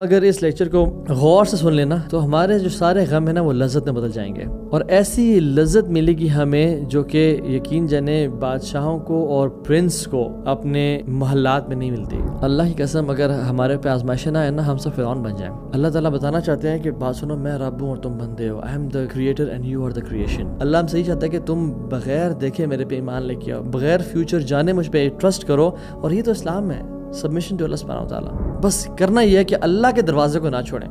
اگر اس لیکچر کو غور سے سن لینا تو ہمارے جو سارے غم ہیں نا وہ لذت میں بدل جائیں گے، اور ایسی لذت ملے گی ہمیں جو کہ یقین جانے بادشاہوں کو اور پرنس کو اپنے محلات میں نہیں ملتی۔ اللہ کی قسم اگر ہمارے پہ آزمائشیں نہ آئے نا ہم سب فرعون بن جائیں۔ اللہ تعالیٰ بتانا چاہتے ہیں کہ بات سنو، میں رب ہوں اور تم بندے ہو، I am the creator and you are the creation۔ اللہ ہم سے یہ چاہتا ہے کہ تم بغیر دیکھے میرے پہ ایمان لے کے آؤ، بغیر فیوچر جانے مجھ پہ ٹرسٹ کرو، اور یہ تو اسلام ہے، سبمیشن ٹو اللہ سبحانہ و تعالیٰ۔ بس کرنا یہ ہے کہ اللہ کے دروازے کو نہ چھوڑیں،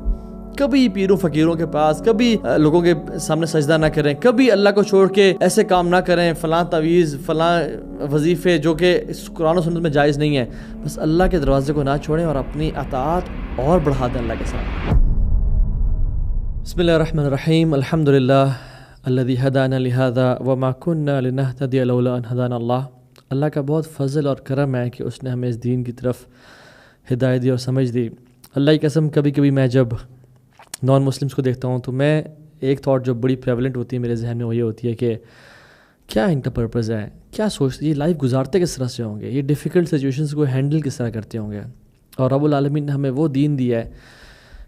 کبھی پیروں فقیروں کے پاس، کبھی لوگوں کے سامنے سجدہ نہ کریں، کبھی اللہ کو چھوڑ کے ایسے کام نہ کریں، فلاں تعویذ، فلاں وظیفے جو کہ قرآن و سنت میں جائز نہیں ہے۔ بس اللہ کے دروازے کو نہ چھوڑیں اور اپنی اطاعت اور بڑھا دیں اللہ کے ساتھ۔ بسم اللہ الرحمن الرحیم، الحمدللہ الذی ہدانا لہذا وما کنا لنہتدی لولا ان ہدانا اللہ۔ اللہ کا بہت فضل اور کرم ہے کہ اس نے ہمیں اس دین کی طرف ہدایت دی اور سمجھ دی۔ اللہ کی قسم کبھی کبھی میں جب نان مسلمس کو دیکھتا ہوں تو میں ایک تھاٹ جو بڑی پریولنٹ ہوتی ہے میرے ذہن میں وہ یہ ہوتی ہے کہ کیا ان کا پرپز ہے، کیا سوچتے، یہ لائف گزارتے کس طرح سے ہوں گے، یہ ڈیفیکلٹ سچویشنز کو ہینڈل کس طرح کرتے ہوں گے۔ اور رب العالمین نے ہمیں وہ دین دیا ہے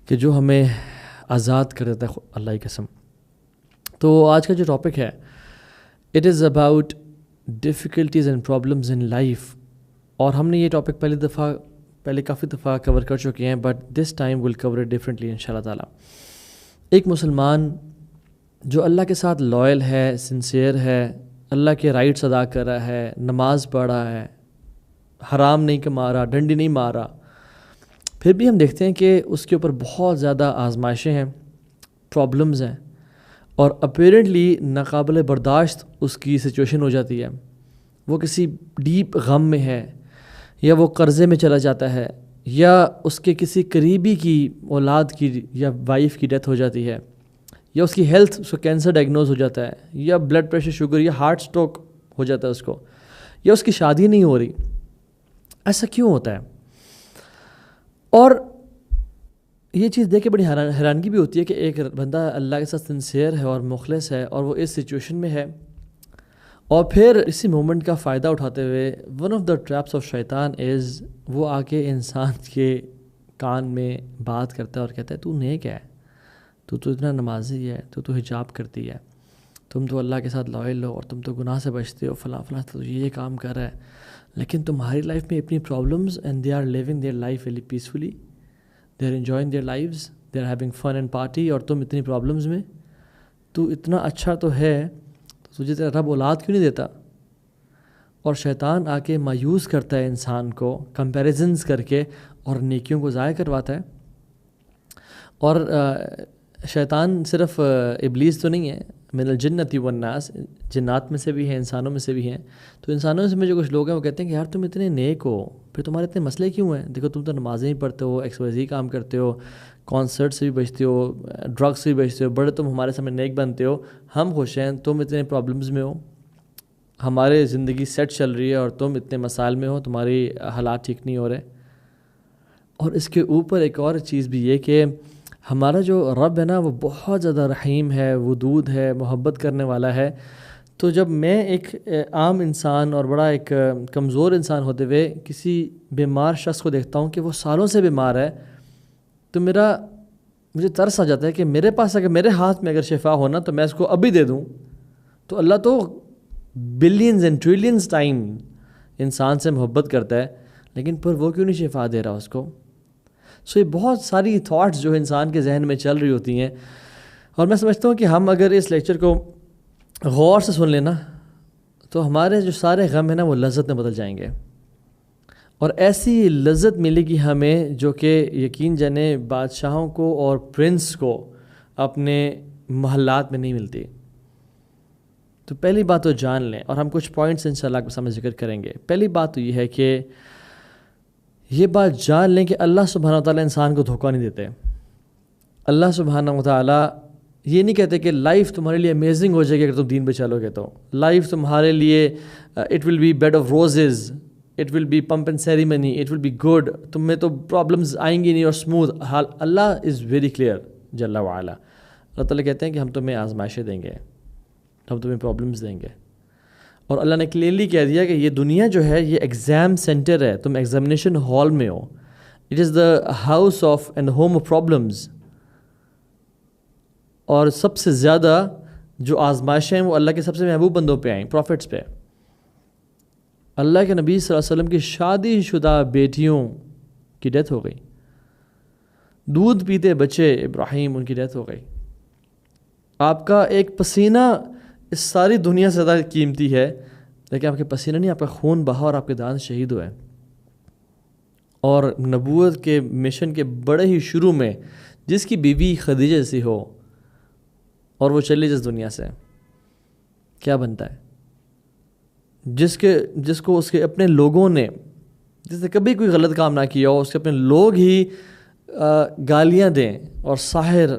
کہ جو ہمیں آزاد کر دیتا ہے، اللہ کی قسم۔ تو آج کا جو ٹاپک ہے it is about difficulties and problems in life, اور ہم نے یہ ٹاپک پہلے کافی دفعہ کور کر چکے ہیں، but this time will cover it differently ان شاء اللہ تعالیٰ۔ ایک مسلمان جو اللہ کے ساتھ لائل ہے، سنسیئر ہے، اللہ کے رائٹس ادا کر رہا ہے، نماز پڑھ رہا ہے، حرام نہیں کما رہا، ڈنڈی نہیں مار رہا، پھر بھی ہم دیکھتے ہیں کہ اس کے اوپر بہت زیادہ آزمائشیں ہیں، پرابلمز ہیں، اور اپیرنٹلی ناقابل برداشت اس کی سچویشن ہو جاتی ہے۔ وہ کسی ڈیپ غم میں ہے، یا وہ قرضے میں چلا جاتا ہے، یا اس کے کسی قریبی کی اولاد کی یا وائف کی ڈیتھ ہو جاتی ہے، یا اس کی ہیلتھ، اس کو کینسر ڈائگنوز ہو جاتا ہے، یا بلڈ پریشر، شوگر، یا ہارٹ سٹروک ہو جاتا ہے اس کو، یا اس کی شادی نہیں ہو رہی۔ ایسا کیوں ہوتا ہے؟ اور یہ چیز دیکھ کے بڑی حیرانگی بھی ہوتی ہے کہ ایک بندہ اللہ کے ساتھ سنسیئر ہے اور مخلص ہے، اور وہ اس سچویشن میں ہے، اور پھر اسی مومنٹ کا فائدہ اٹھاتے ہوئے one of the traps of شیطان از وہ آ کے انسان کے کان میں بات کرتا ہے اور کہتا ہے تو نیک ہے، تو اتنا نمازی ہے، تو حجاب کرتی ہے، تم تو اللہ کے ساتھ لائل ہو، اور تم تو گناہ سے بچتے ہو، فلاں فلاں، تو یہ کام کر رہا ہے، لیکن تمہاری لائف میں اتنی problems and they are living their life very peacefully, they are enjoying their lives, they are having fun and party, اور تم اتنی پرابلمز میں، تو اتنا اچھا تو ہے، تجھے تیرا رب اولاد کیوں نہیں دیتا؟ اور شیطان آ کے مایوس کرتا ہے انسان کو کمپیریزنز کر کے، اور نیکیوں کو ضائع کرواتا ہے۔ اور شیطان صرف ابلیس تو نہیں ہے، من الجنۃ والناس، جنات میں سے بھی ہیں، انسانوں میں سے بھی ہیں۔ تو انسانوں میں جو کچھ لوگ ہیں وہ کہتے ہیں کہ یار تم اتنے نیک ہو، پھر تمہارے اتنے مسئلے کیوں ہیں؟ دیکھو تم تو نمازیں ہی پڑھتے ہو، XYZ کام کرتے ہو، کانسرٹ سے بھی بچتے ہو، ڈرگس سے بھی بچتے ہو، بڑے تم ہمارے سامنے نیک بنتے ہو، ہم خوش ہیں، تم اتنے پرابلمز میں ہو، ہمارے زندگی سیٹ چل رہی ہے اور تم اتنے مسائل میں ہو، تمہاری حالات ٹھیک نہیں ہو رہے۔ اور اس کے اوپر ایک اور چیز بھی یہ کہ ہمارا جو رب ہے نا وہ بہت زیادہ رحیم ہے، ودود ہے، محبت کرنے والا ہے۔ تو جب میں ایک عام انسان اور بڑا ایک کمزور انسان ہوتے ہوئے کسی بیمار شخص کو دیکھتا ہوں کہ وہ سالوں سے بیمار ہے، تو مجھے ترس آ جاتا ہے کہ میرے پاس اگر میرے ہاتھ میں اگر شفا ہونا تو میں اس کو ابھی دے دوں۔ تو اللہ تو بلینز اینڈ ٹریلینز ٹائم انسان سے محبت کرتا ہے، لیکن پر وہ کیوں نہیں شفا دے رہا اس کو؟ سو یہ بہت ساری تھاٹس جو انسان کے ذہن میں چل رہی ہوتی ہیں، اور میں سمجھتا ہوں کہ ہم اگر اس لیکچر کو غور سے سن لینا تو ہمارے جو سارے غم ہیں نا وہ لذت میں بدل جائیں گے، اور ایسی لذت ملے گی ہمیں جو کہ یقین جانے بادشاہوں کو اور پرنس کو اپنے محلات میں نہیں ملتی۔ تو پہلی بات تو جان لیں، اور ہم کچھ پوائنٹس انشاءاللہ کے سامنے ذکر کریں گے۔ پہلی بات تو یہ ہے کہ یہ بات جان لیں کہ اللہ سبحانہ وتعالیٰ انسان کو دھوکہ نہیں دیتے۔ اللہ سبحانہ وتعالیٰ یہ نہیں کہتے کہ لائف تمہارے لیے امیزنگ ہو جائے گی اگر تم دین پہ چلو گے، تو لائف تمہارے لیے it will be bed of roses, it will be pomp and ceremony, it will be good, تم میں تو پرابلمز آئیں گی نہیں اور اسموتھ حال۔ اللہ از ویری کلیئر جل وعلا۔ اللہ تعالیٰ کہتے ہیں کہ ہم تمہیں آزمائشیں دیں گے، ہم تمہیں پرابلمز دیں گے، اور اللہ نے کلیئرلی کہہ دیا کہ یہ دنیا جو ہے یہ ایگزام سینٹر ہے، تم ایگزامینیشن ہال میں ہو، it is the house of and home of problems. اور سب سے زیادہ جو آزمائشیں ہیں وہ اللہ کے سب سے محبوب بندوں پہ آئیں, پروفٹس پہ. اللہ کے نبی صلی اللہ علیہ وسلم کی شادی شدہ بیٹیوں کی ڈیتھ ہو گئی, دودھ پیتے بچے ابراہیم ان کی ڈیتھ ہو گئی. آپ کا ایک پسینہ اس ساری دنیا سے زیادہ قیمتی ہے, لیکن آپ کے پسینہ نہیں, آپ کا خون بہا اور آپ کے دانت شہید ہوئے. اور نبوت کے مشن کے بڑے ہی شروع میں جس کی بیوی خدیجہ جیسی ہو اور وہ چلی جس دنیا سے, کیا بنتا ہے؟ جس کو اس کے اپنے لوگوں نے, جس نے کبھی کوئی غلط کام نہ کیا ہو, اس کے اپنے لوگ ہی گالیاں دیں اور ساحر,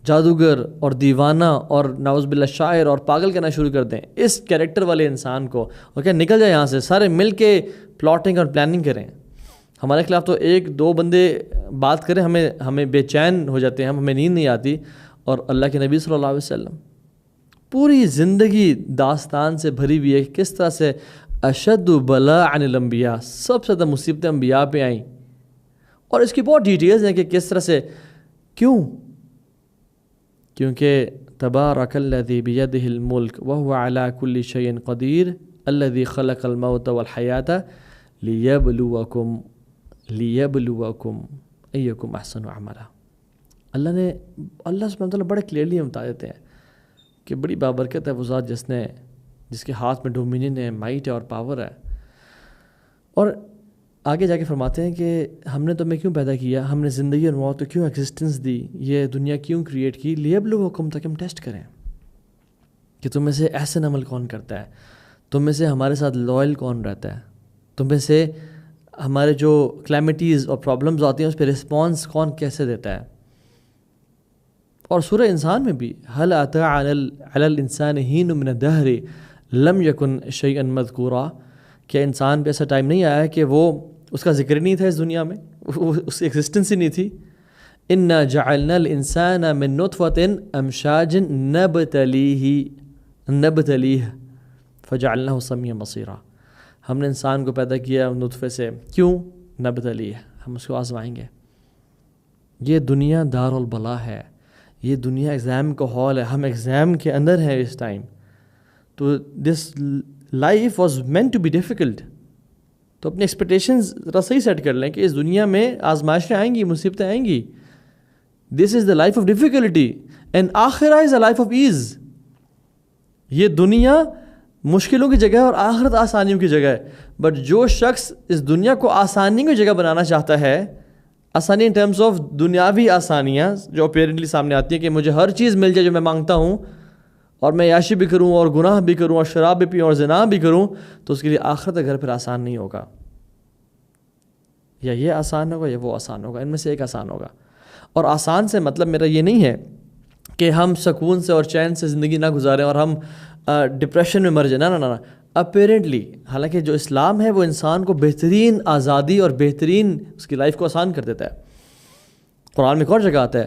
جادوگر اور دیوانہ اور نعوذ باللہ شاعر اور پاگل کہنا شروع کر دیں اس کیریکٹر والے انسان کو, اور کیا نکل جائے یہاں سے, سارے مل کے پلاٹنگ اور پلاننگ کریں. ہمارے خلاف تو ایک دو بندے بات کریں ہمیں بے چین ہو جاتے ہیں, ہمیں نیند نہیں آتی. اور اللہ کے نبی صلی اللہ علیہ وسلم پوری زندگی داستان سے بھری ہوئی ہے, کس طرح سے اشد بلاء عن الانبیاء, سب سے زیادہ مصیبتیں انبیاء پہ آئیں. اور اس کی بہت ڈیٹیلز ہیں کہ کس طرح سے, کیوں؟ کیونکہ تبارک الذی بیدہ الملک وہو علی کل شیء قدیر الذی خلق الموت والحیاۃ لیبلوکم ایکم احسن عملا. اللہ سبحانہ وتعالیٰ بڑے کلیئرلی ہم بتا دیتے ہیں کہ بڑی بابرکت ہے وہ ذات جس کے ہاتھ میں ڈومینین ہے, مائٹ ہے اور پاور ہے. اور آگے جا کے فرماتے ہیں کہ ہم نے تمہیں کیوں پیدا کیا, ہم نے زندگی اور موت کو کیوں ایگزسٹنس دی, یہ دنیا کیوں کریٹ کی, لیبلوکم, تاکہ ہم ٹیسٹ کریں کہ تم میں سے احسن عمل کون کرتا ہے, تم میں سے ہمارے ساتھ لائل کون رہتا ہے, تم میں سے ہمارے جو کلیمٹیز اور پرابلمز آتی ہیں اس پہ رسپانس کون کیسے دیتا ہے. اور سورہ انسان میں بھی هل أتى على الإنسان حين من الدهر لم يكن شيئا مذكورا, کہ انسان پہ ایسا ٹائم نہیں آیا کہ وہ اس کا ذکر نہیں تھا اس دنیا میں, اس کی ایگزسٹنس ہی نہیں تھی. إنا جعلنا الإنسان من نطفة أمشاج نبتليه فجعلناه سميعا بصيرا. ہم نے انسان کو پیدا کیا نطفے سے, کیوں؟ نبتلیہ, ہم اس کو آزمائیں گے. یہ دنیا دار البلا ہے, یہ دنیا ایگزام کا ہال ہے, ہم ایگزام کے اندر ہیں اس ٹائم. تو this life was meant to be difficult. تو اپنی ایکسپیکٹیشنز ذرا صحیح سیٹ کر لیں کہ اس دنیا میں آزمائشیں آئیں گی, مصیبتیں آئیں گی. This is the life of difficulty and آخرہ is a life of ease. یہ دنیا مشکلوں کی جگہ ہے اور آخرت آسانیوں کی جگہ ہے. بٹ جو شخص اس دنیا کو آسانیوں کی جگہ بنانا چاہتا ہے, آسانی ان ٹرمز آف دنیاوی آسانیاں جو اپیرنٹلی سامنے آتی ہیں کہ مجھے ہر چیز مل جائے جو میں مانگتا ہوں, اور میں عیاشی بھی کروں اور گناہ بھی کروں اور شراب بھی پیوں اور زنا بھی کروں, تو اس کے لیے آخرت کا گھر پھر آسان نہیں ہوگا. یا یہ آسان ہوگا یا وہ آسان ہوگا, ان میں سے ایک آسان ہوگا. اور آسان سے مطلب میرا یہ نہیں ہے کہ ہم سکون سے اور چین سے زندگی نہ گزاریں اور ہم ڈپریشن میں مر جائیں, نہ. اپیرنٹلی حالانکہ جو اسلام ہے وہ انسان کو بہترین آزادی اور بہترین اس کی لائف کو آسان کر دیتا ہے. قرآن میں ایک اور جگہ آتا ہے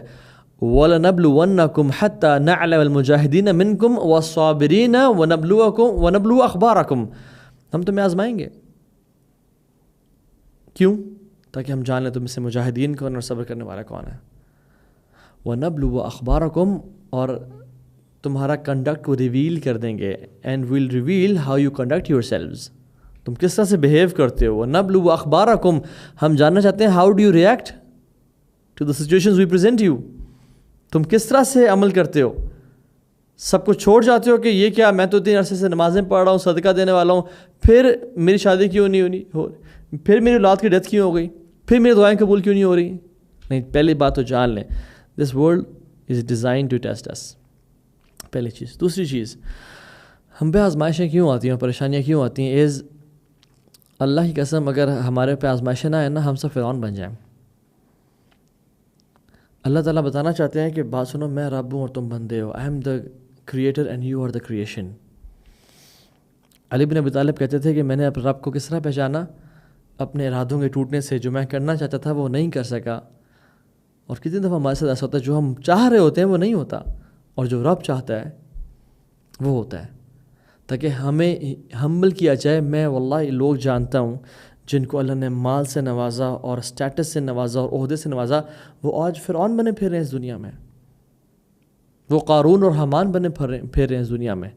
وَلَنَبْلُوَنَّكُمْ حَتَّى نَعْلَمَ الْمُجَاهِدِينَ مِنْكُمْ وَالصَّابِرِينَ وَنَبْلُوَ أَخْبَارَكُمْ. ہم تمہیں آزمائیں گے, کیوں؟ تاکہ ہم جان لیں تم سے مجاہدین کون اور صبر کرنے والا کون ہے. وَنَبْلُوَ أَخْبَارَكُمْ, اور تمہارا کنڈکٹ کو ریویل کر دیں گے. And we'll reveal how you conduct yourselves, تم کس طرح سے بہیو کرتے ہو. وَنَبْلُوَ أَخْبَارَكُمْ, ہم جاننا چاہتے ہیں how do you react to the situations we present you. تم کس طرح سے عمل کرتے ہو, سب کچھ چھوڑ جاتے ہو کہ یہ کیا, میں تو اتنے عرصے سے نمازیں پڑھ رہا ہوں, صدقہ دینے والا ہوں, پھر میری شادی کیوں نہیں ہو, پھر میری اولاد کی ڈیتھ کیوں ہو گئی, پھر میری دعائیں قبول کیوں نہیں ہو رہی. نہیں, پہلی بات تو جان لیں this world is design to test us, پہلی چیز. دوسری چیز, ہم پہ آزمائشیں کیوں آتی ہیں, پریشانیاں کیوں آتی ہیں, اللہ کی قسم اگر ہمارے پہ آزمائشیں نہ آئیں نا, ہم سب فرعون بن جائیں. اللہ تعالیٰ بتانا چاہتے ہیں کہ بات سنو, میں رب ہوں اور تم بندے ہو. I am the creator and you are the creation. Ali bin Abi Talib کہتے تھے کہ میں نے اپنے رب کو کس طرح پہچانا, اپنے ارادوں کے ٹوٹنے سے. جو میں کرنا چاہتا تھا وہ نہیں کر سکا. اور کتنی دفعہ ہمارے ساتھ ایسا ہوتا ہے جو ہم چاہ رہے ہوتے ہیں وہ نہیں ہوتا, اور جو رب چاہتا ہے وہ ہوتا ہے. تاکہ ہمیں ہمبل کیا جائے. میں واللہ لوگ جانتا ہوں جن کو اللہ نے مال سے نوازا اور اسٹیٹس سے نوازا اور عہدے سے نوازا، وہ آج فرعون بنے پھر رہے ہیں اس دنیا میں، وہ قارون اور حامان بنے پھر رہے ہیں اس دنیا میں،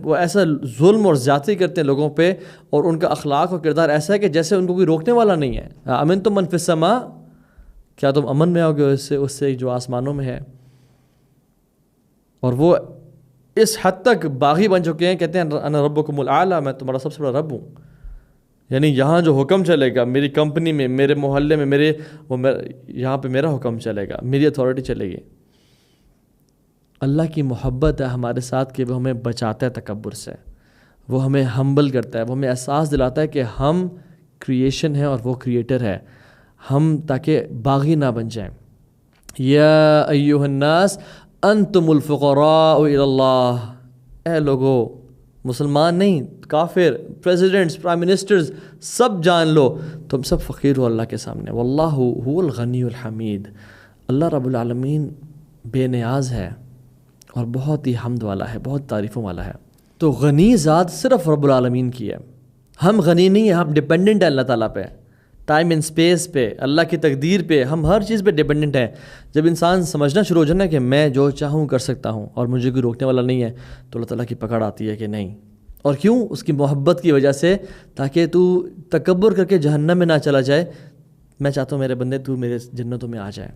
وہ ایسا ظلم اور زیادتی کرتے ہیں لوگوں پہ، اور ان کا اخلاق اور کردار ایسا ہے کہ جیسے ان کو کوئی روکنے والا نہیں ہے۔ امن تم من فی السماء، کیا تم امن میں آؤ گے اس سے جو آسمانوں میں ہے؟ اور وہ اس حد تک باغی بن چکے ہیں، کہتے ہیں انا ربکم الاعلی، میں تمہارا سب سے بڑا رب ہوں، یعنی یہاں جو حکم چلے گا، میری کمپنی میں، میرے محلے میں، یہاں پہ میرا حکم چلے گا، میری اتھارٹی چلے گی۔ اللہ کی محبت ہے ہمارے ساتھ کہ وہ ہمیں بچاتا ہے تکبر سے، وہ ہمیں ہمبل کرتا ہے، وہ ہمیں احساس دلاتا ہے کہ ہم کریشن ہے اور وہ کریٹر ہے، ہم تاکہ باغی نہ بن جائیں۔ یا ایھا الناس انتم الفقراء الی اللہ، اے لوگو، مسلمان نہیں، کافر، پریزیڈنٹس، پرائم منسٹرز، سب جان لو تم سب فقیر ہو اللہ کے سامنے۔ واللہ هو الغنی الحمید، اللہ رب العالمین بے نیاز ہے اور بہت ہی حمد والا ہے، بہت تعریفوں والا ہے۔ تو غنی ذات صرف رب العالمین کی ہے، ہم غنی نہیں ہیں، ہم ڈیپینڈنٹ ہیں اللہ تعالیٰ پہ، ٹائم اینڈ اسپیس پہ، اللہ کی تقدیر پہ، ہم ہر چیز پہ ڈیپینڈنٹ ہیں۔ جب انسان سمجھنا شروع ہو جائے نا کہ میں جو چاہوں کر سکتا ہوں اور مجھے کوئی روکنے والا نہیں ہے، تو اللہ تعالیٰ کی پکڑ آتی ہے کہ نہیں۔ اور کیوں؟ اس کی محبت کی وجہ سے، تاکہ تو تکبر کر کے جہنم میں نہ چلا جائے۔ میں چاہتا ہوں میرے بندے تو میرے جنتوں میں آ جائے،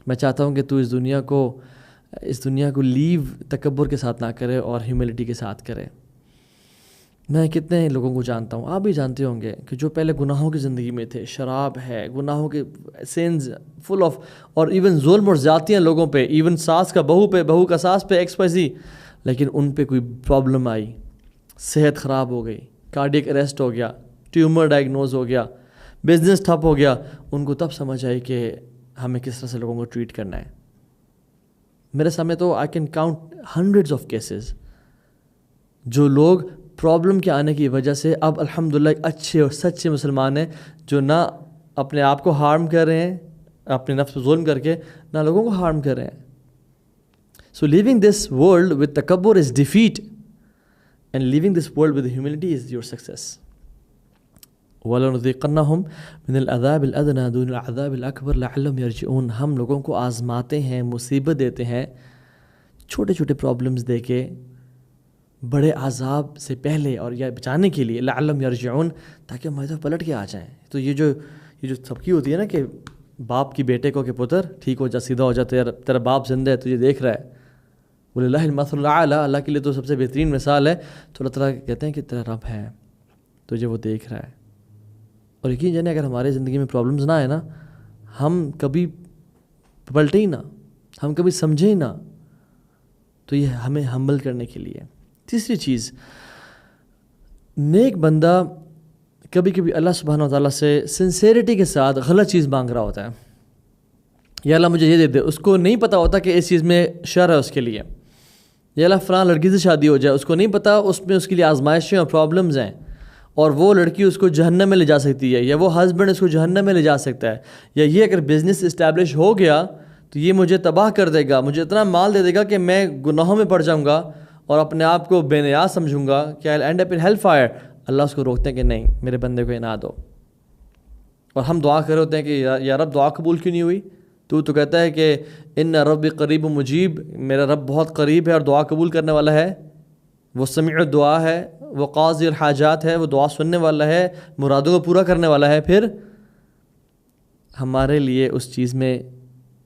میں چاہتا ہوں کہ تو اس دنیا کو لیو تکبر کے ساتھ نہ کرے اور ہیوملٹی کے ساتھ کرے۔ میں کتنے لوگوں کو جانتا ہوں، آپ بھی جانتے ہوں گے، کہ جو پہلے گناہوں کی زندگی میں تھے، شراب ہے، گناہوں کے سینز فل آف، اور ایون ظلم اور زیادتیاں لوگوں پہ، ایون ساس کا بہو پہ، بہو کا ساس پہ، XYZ، لیکن ان پہ کوئی پرابلم آئی، صحت خراب ہو گئی، کارڈیک اریسٹ ہو گیا، ٹیومر ڈائگنوز ہو گیا، بزنس ٹھپ ہو گیا، ان کو تب سمجھ آئی کہ ہمیں کس طرح سے لوگوں کو ٹریٹ کرنا ہے۔ میرے سامنے تو I can count hundreds of cases, جو لوگ پرابلم کے آنے کی وجہ سے اب الحمدللہ ایک اچھے اور سچے مسلمان ہیں، جو نہ اپنے آپ کو ہارم کر رہے ہیں اپنے نفس پہ ظلم کر کے، نہ لوگوں کو ہارم کر رہے ہیں۔ So living this world with تکبر is defeat, and living this world with humility is your success. وَلَنُذِيقَنَّهُمْ مِنَ الْعَذَابِ الْأَدْنَىٰ دُونَ الْعَذَابِ الْأَكْبَرِ لَعَلَّهُمْ يَرْجِعُونَ، ہم لوگوں کو آزماتے ہیں، مصیبت دیتے ہیں، چھوٹے چھوٹے پرابلمز دے کے، بڑے عذاب سے پہلے اور یا بچانے کے لیے، لعلہم یرجعون، تاکہ ہماری طرف پلٹ کے آ جائیں۔ تو یہ جو سبکی ہوتی ہے نا کہ باپ کی بیٹے کو کہ پتر ٹھیک ہو جا، سیدھا ہو جا، تیرا باپ زندہ ہے، تجھے دیکھ رہا ہے، وَلِلَّهِ الْمَثَلُ الْأَعْلَىٰ، اللہ کے لیے تو سب سے بہترین مثال ہے۔ تو اللہ تعالیٰ کہتے ہیں کہ تیرا رب ہے، تجھے وہ دیکھ رہا ہے۔ اور یقین جانے اگر ہماری زندگی میں پرابلمز نہ آئے نا، ہم کبھی پلٹے ہی نہ، ہم کبھی سمجھے ہی نہ، تو یہ ہمیں ہمبل کرنے کے لیے۔ تیسری چیز، نیک بندہ کبھی کبھی اللہ سبحانہ وتعالیٰ سے سنسیریٹی کے ساتھ غلط چیز مانگ رہا ہوتا ہے، یا اللہ مجھے یہ دے دے، اس کو نہیں پتہ ہوتا کہ اس چیز میں شر ہے اس کے لیے، یا اللہ فلاں لڑکی سے شادی ہو جائے، اس کو نہیں پتہ اس میں اس کے لیے آزمائشیں اور پرابلمز ہیں، اور وہ لڑکی اس کو جہنم میں لے جا سکتی ہے، یا وہ ہسبینڈ اس کو جہنم میں لے جا سکتا ہے، یا یہ اگر بزنس اسٹیبلش ہو گیا تو یہ مجھے تباہ کر دے گا، مجھے اتنا مال دے دے گا کہ میں گناہوں میں پڑ جاؤں گا اور اپنے آپ کو بے نیاز سمجھوں گا کہ I'll end up in hell fire۔ اللہ اس کو روکتے ہیں کہ نہیں، میرے بندے کو انعام دو۔ اور ہم دعا کر رہے ہوتے ہیں کہ یا رب دعا قبول کیوں نہیں ہوئی؟ تو کہتا ہے کہ ان رب قریب مجیب، میرا رب بہت قریب ہے اور دعا قبول کرنے والا ہے، وہ سمیع الدعا ہے، وہ قاضی الحاجات ہے، وہ دعا سننے والا ہے، مرادوں کو پورا کرنے والا ہے۔ پھر ہمارے لیے اس چیز میں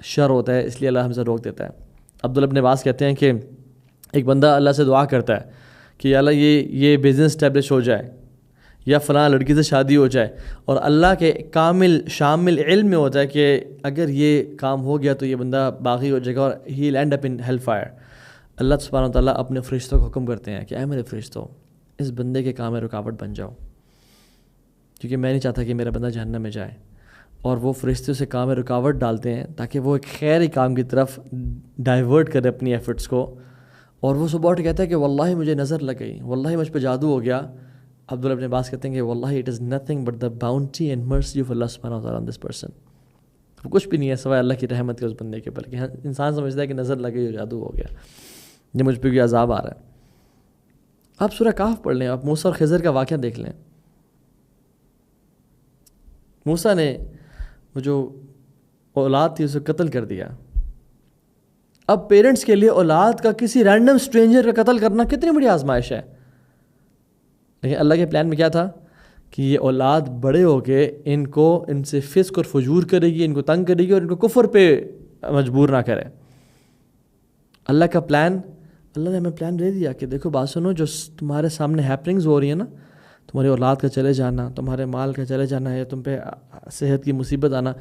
شر ہوتا ہے، اس لیے اللہ ہم سے روک دیتا ہے۔ عبداللہ ابن عباس کہتے ہیں کہ ایک بندہ اللہ سے دعا کرتا ہے کہ یا اللہ یہ بزنس اسٹیبلش ہو جائے، یا فلاں لڑکی سے شادی ہو جائے، اور اللہ کے کامل شامل علم میں ہوتا ہے کہ اگر یہ کام ہو گیا تو یہ بندہ باغی ہو جائے گا اور he will end up in hell fire. Allah سبحانہ وتعالیٰ اپنے فرشتوں کو حکم کرتے ہیں کہ اے میرے فرشتوں، اس بندے کے کام میں رکاوٹ بن جاؤ، کیونکہ میں نہیں چاہتا کہ میرا بندہ جہنم میں جائے۔ اور وہ فرشتے سے کام میں رکاوٹ ڈالتے ہیں تاکہ وہ ایک خیری کام کی طرف ڈائیورٹ کرے اپنی ایفرٹس کو۔ اور وہ صبح اٹھ کہتا ہے کہ واللہ مجھے نظر لگ گئی، واللہ مجھ پہ جادو ہو گیا۔ عبداللہ ابن عباس کہتے ہیں کہ واللہ it is nothing but the bounty and mercy of Allah سبحانہ وتعالیٰ آن دس پرسن۔ وہ کچھ بھی نہیں ہے سوائے اللہ کی رحمت کے اس بندے کے اوپر، کہ انسان سمجھتا ہے کہ نظر لگ گئی، جادو ہو گیا، یہ مجھ پہ کوئی عذاب آ رہا ہے۔ آپ سورہ کہف پڑھ لیں، آپ موسیٰ اور خضر کا واقعہ دیکھ لیں، موسیٰ نے وہ جو اولاد تھی اسے قتل کر دیا. اب پیرنٹس کے لیے اولاد کا کسی رینڈم اسٹرینجر کا قتل کرنا کتنی بڑی آزمائش ہے. لیکن اللہ کے پلان میں کیا تھا کہ یہ اولاد بڑے ہو کے ان سے فسق اور فجور کرے گی, ان کو تنگ کرے گی اور ان کو کفر پہ مجبور نہ کرے. اللہ کا پلان, اللہ نے ہمیں پلان دے دیا کہ دیکھو بات سنو, جو تمہارے سامنے ہیپننگز ہو رہی ہیں نا, تمہاری اولاد کا چلے جانا, تمہارے مال کا چلے جانا ہے, تم پہ صحت کی مصیبت آنا,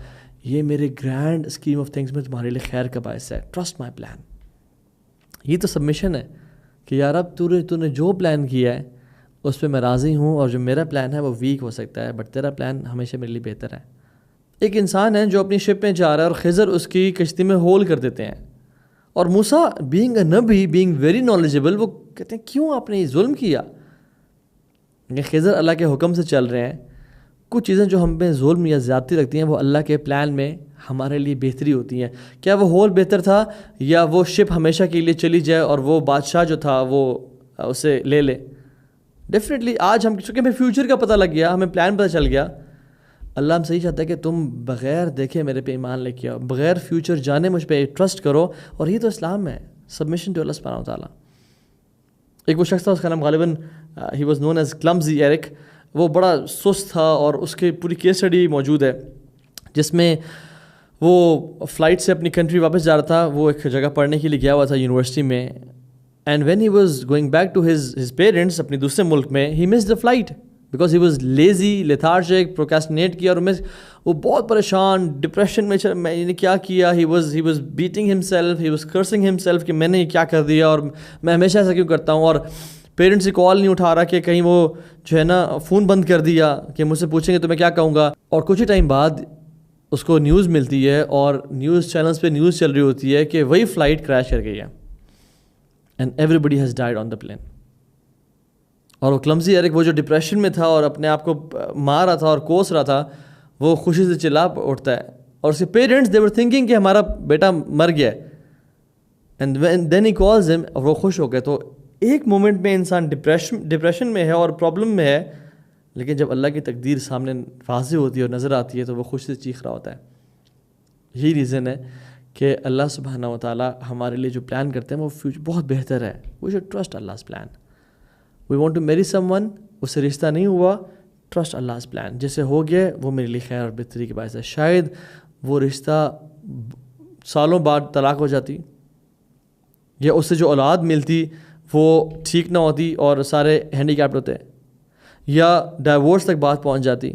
یہ میرے گرینڈ اسکیم آف تھنگس میں تمہارے لیے خیر کا باعث ہے. Trust my plan. یہ تو سبمیشن ہے کہ یار اب تو نے جو پلان کیا ہے اس پہ میں راضی ہوں, اور جو میرا پلان ہے وہ ویک ہو سکتا ہے بٹ تیرا پلان ہمیشہ میرے لیے بہتر ہے. ایک انسان ہے جو اپنی شپ میں جا رہا ہے اور خضر اس کی کشتی میں ہول کر دیتے ہیں, اور موسیٰ بینگ اے نبی, بینگ ویری نالجبل, وہ کہتے ہیں کیوں آپ نے یہ ظلم کیا. خضر اللہ کے حکم سے چل رہے ہیں. کچھ چیزیں جو ہم پہ ظلم یا زیادتی رکھتی ہیں وہ اللہ کے پلان میں ہمارے لیے بہتری ہوتی ہیں. کیا وہ ہول بہتر تھا یا وہ شپ ہمیشہ کے لیے چلی جائے اور وہ بادشاہ جو تھا وہ اسے لے لے؟ ڈیفینیٹلی آج ہم چونکہ ہمیں فیوچر کا پتہ لگ گیا, ہمیں پلان پتہ چل گیا, اللہ ہم صحیح چاہتا ہے کہ تم بغیر دیکھے میرے پہ ایمان لے کے آؤ, بغیر فیوچر جانے مجھ پہ ٹرسٹ کرو. اور یہ تو اسلام ہے, سبمیشن ٹو اللہ سبحانہ و تعالیٰ. ایک وہ شخص تھا, اس کا نام غالباً ہی was known as clumsy Eric. وہ بڑا سست تھا اور اس کی پوری کیس اسٹڈی موجود ہے جس میں وہ فلائٹ سے اپنی کنٹری واپس جا رہا تھا. وہ ایک جگہ پڑھنے کے لیے گیا ہوا تھا یونیورسٹی میں, and when he was going back to his parents اپنے دوسرے ملک میں, he missed the flight because he was lazy, lethargic, procrastinate کیا, اور وہ بہت پریشان ڈپریشن میں نے کیا کیا. ہی واز بیٹنگ ہم سیلف, ہی واز کرسنگ ہم سیلف کہ میں نے یہ کیا کر دیا اور میں ہمیشہ ایسا کیوں کرتا ہوں, اور پیرنٹس سے کال نہیں اٹھا رہا کہ کہیں وہ جو ہے نا فون بند کر دیا کہ مجھ سے پوچھیں گے تو میں کیا کہوں گا. اور کچھ ہی ٹائم بعد اس کو نیوز ملتی ہے اور نیوز چینلز پہ نیوز چل رہی ہوتی ہے کہ وہی فلائٹ کریش کر گئی ہے and everybody has died on the plane. اور وہ کلمزی ایرک, وہ جو ڈپریشن میں تھا اور اپنے آپ کو مار رہا تھا اور کوس رہا تھا, وہ خوشی سے چلا اٹھتا ہے. اور اس کے پیرنٹس دے ور تھنکنگ کہ ہمارا بیٹا مر گیا ہے, اینڈ دین ہی کالز ہم, اور وہ خوش ہو گئے. تو ایک مومنٹ میں انسان ڈپریشن میں ہے اور پرابلم میں ہے, لیکن جب اللہ کی تقدیر سامنے واضح ہوتی ہے اور نظر آتی ہے تو وہ خوشی سے چیخ رہا ہوتا ہے. یہی ریزن ہے کہ اللہ سبحانہ و تعالیٰ ہمارے لیے جو پلان کرتے ہیں وہ فیوچر بہت بہتر ہے. وی شوڈ ٹرسٹ اللہ's plan. We want to marry some one, اس سے رشتہ نہیں ہوا, ٹرسٹ اللہ's پلان. جیسے ہو گیا وہ میرے لیے خیر اور بہتری کے باعث ہے. شاید وہ رشتہ سالوں بعد طلاق ہو جاتی, یا اس سے جو اولاد ملتی وہ ٹھیک نہ ہوتی اور سارے ہینڈی کیپڈ ہوتے, یا ڈائیورس تک بات پہنچ جاتی,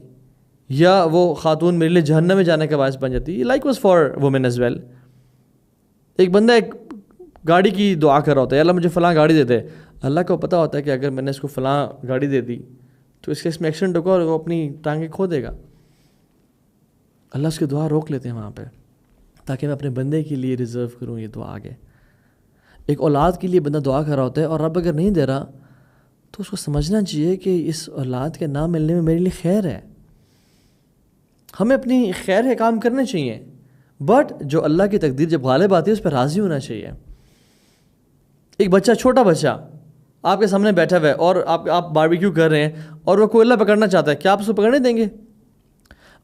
یا وہ خاتون میرے لیے جہنم میں جانے کا باعث بن جاتی. Like was for women as well. ایک بندہ ایک گاڑی کی دعا کر رہا ہوتا ہے, اللہ مجھے فلاں گاڑی دے دے. اللہ کو پتہ ہوتا ہے کہ اگر میں نے اس کو فلاں گاڑی دے دی تو اس کیس میں ایکسیڈنٹ ہوگا اور وہ اپنی ٹانگیں کھو دے گا. اللہ اس کی دعا روک لیتے ہیں وہاں پہ تاکہ میں اپنے بندے کے لیے ریزرو کروں یہ دعا آگے. ایک اولاد کے لیے بندہ دعا کر رہا ہوتا ہے اور رب اگر نہیں دے رہا تو اس کو سمجھنا چاہیے کہ اس اولاد کے نہ ملنے میں میرے لیے خیر ہے. ہمیں اپنی خیر کے کام کرنے چاہیے, بٹ جو اللہ کی تقدیر جب غالب آتی ہے اس پہ راضی ہونا چاہیے. ایک بچہ, چھوٹا بچہ آپ کے سامنے بیٹھا ہوا ہے اور آپ باربیکیو کر رہے ہیں اور وہ کوئلہ پکڑنا چاہتا ہے, کیا آپ اس کو پکڑنے دیں گے؟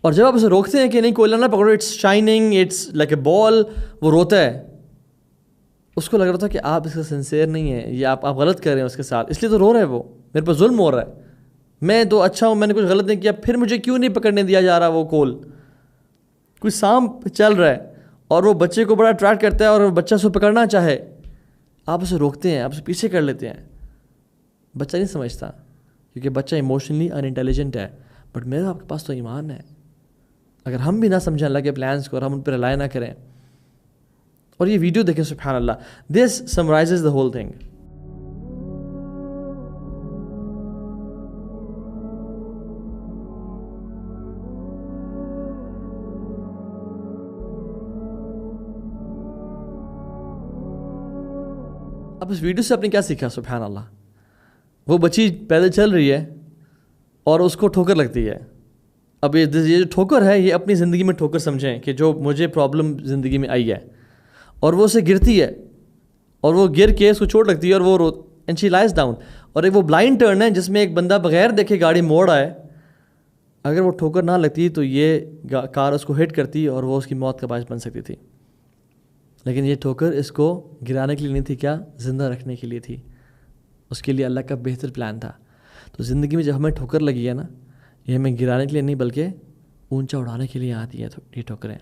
اور جب آپ اسے روکتے ہیں کہ نہیں کوئلہ نہ پکڑو, it's shining, it's like a ball, وہ روتا ہے. اس کو لگ رہا تھا کہ آپ اس کا سنسیئر نہیں ہیں یا آپ غلط کر رہے ہیں اس کے ساتھ, اس لیے تو رو رہا ہے, وہ میرے پر ظلم ہو رہا ہے, میں تو اچھا ہوں, میں نے کچھ غلط نہیں کیا, پھر مجھے کیوں نہیں پکڑنے دیا جا رہا وہ کول. کوئی سانپ چل رہا ہے اور وہ بچے کو بڑا اٹریکٹ کرتا ہے اور وہ بچہ اس کو پکڑنا چاہے, آپ اسے روکتے ہیں, آپ اسے پیچھے کر لیتے ہیں. بچہ نہیں سمجھتا کیونکہ بچہ ایموشنلی ان انٹیلیجنٹ ہے, بٹ میرا آپ کے پاس تو ایمان ہے. اگر ہم بھی نہ سمجھیں اللہ کے پلانس کو اور ہم ان پہ رلائے نہ کریں, اور یہ ویڈیو دیکھیں, سبحان اللہ, دس سمرائزز دا ہول تھنگ. اب اس ویڈیو سے آپ نے کیا سیکھا؟ سبحان اللہ, وہ بچی پیدل چل رہی ہے اور اس کو ٹھوکر لگتی ہے. اب یہ جو ٹھوکر ہے یہ اپنی زندگی میں ٹھوکر سمجھیں کہ جو مجھے پرابلم زندگی میں آئی ہے, اور وہ اسے گرتی ہے اور وہ گر کے اس کو چوٹ لگتی ہے اور وہ اینڈ شی لائز ڈاؤن. اور ایک وہ بلائنڈ ٹرن ہے جس میں ایک بندہ بغیر دیکھے گاڑی موڑ آئے, اگر وہ ٹھوکر نہ لگتی تو یہ کار اس کو ہٹ کرتی اور وہ اس کی موت کا باعث بن سکتی تھی، لیکن یہ ٹھوکر اس کو گرانے کے لیے نہیں تھی، کیا زندہ رکھنے کے لیے تھی، اس کے لیے اللہ کا بہتر پلان تھا۔ تو زندگی میں جب ہمیں ٹھوکر لگی ہے نا، یہ ہمیں گرانے کے لیے نہیں بلکہ اونچا اڑانے کے لیے آتی ہے یہ ٹھوکریں۔